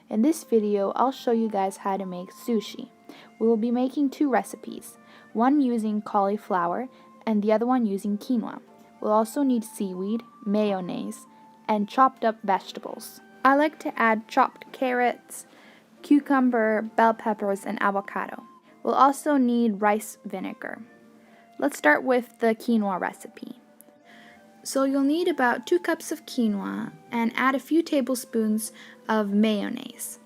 In this video, I'll show you guys how to make sushi. We will be making two recipes, one using cauliflower and the other one using quinoa. We'll also need seaweed, mayonnaise, and chopped up vegetables. I like to add chopped carrots, cucumber, bell peppers, and avocado. We'll also need rice vinegar. Let's start with the quinoa recipe. So you'll need about 2 cups of quinoa and add a few tablespoons of mayonnaise.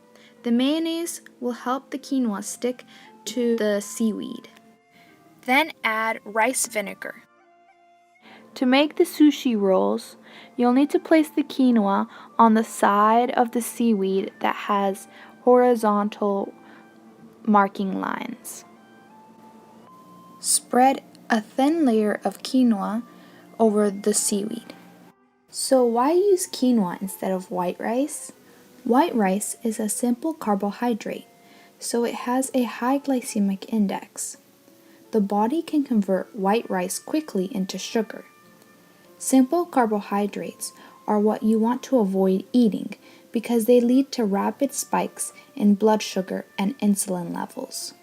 The mayonnaise will help the quinoa stick to the seaweed. Then add rice vinegar. To make the sushi rolls, you'll need to place the quinoa on the side of the seaweed that has horizontal marking lines. Spread a thin layer of quinoa over the seaweed. So why use quinoa instead of white rice? White rice is a simple carbohydrate, so it has a high glycemic index. The body can convert white rice quickly into sugar. Simple carbohydrates are what you want to avoid eating because they lead to rapid spikes in blood sugar and insulin levels.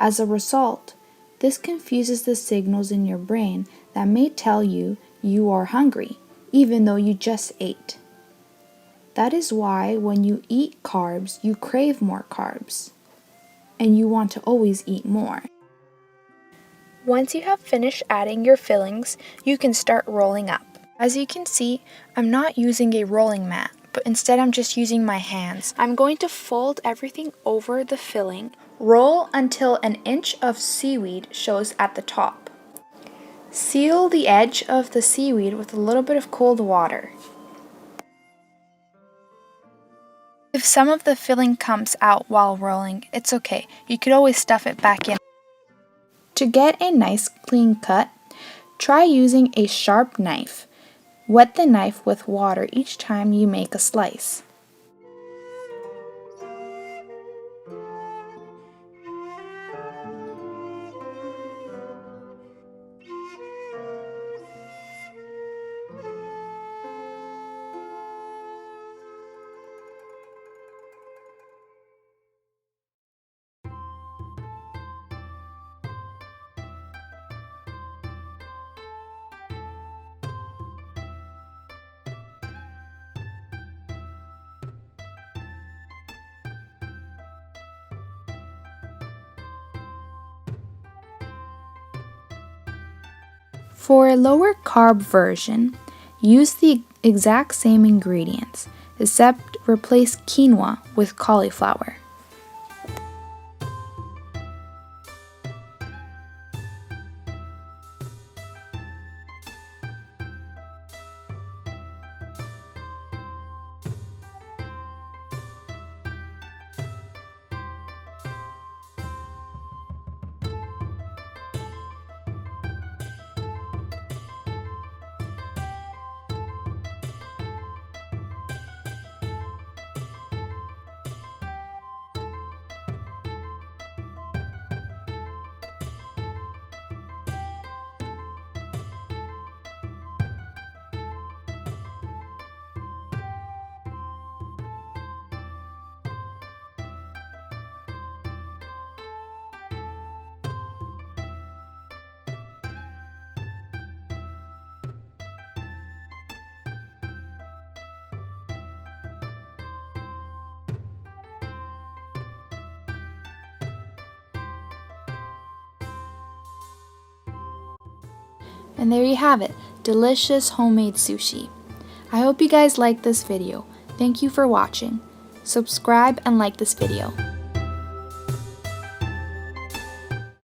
As a result, this confuses the signals in your brain that may tell you you are hungry, even though you just ate. That is why when you eat carbs, you crave more carbs, and you want to always eat more. Once you have finished adding your fillings, you can start rolling up. As you can see, I'm not using a rolling mat, but instead I'm just using my hands. I'm going to fold everything over the filling. Roll until an inch of seaweed shows at the top. Seal the edge of the seaweed with a little bit of cold water. If some of the filling comes out while rolling, it's okay. You could always stuff it back in. To get a nice clean cut, try using a sharp knife. Wet the knife with water each time you make a slice. For a lower carb version, use the exact same ingredients, except replace quinoa with cauliflower. And there you have it, delicious homemade sushi. I hope you guys liked this video. Thank you for watching. Subscribe and like this video.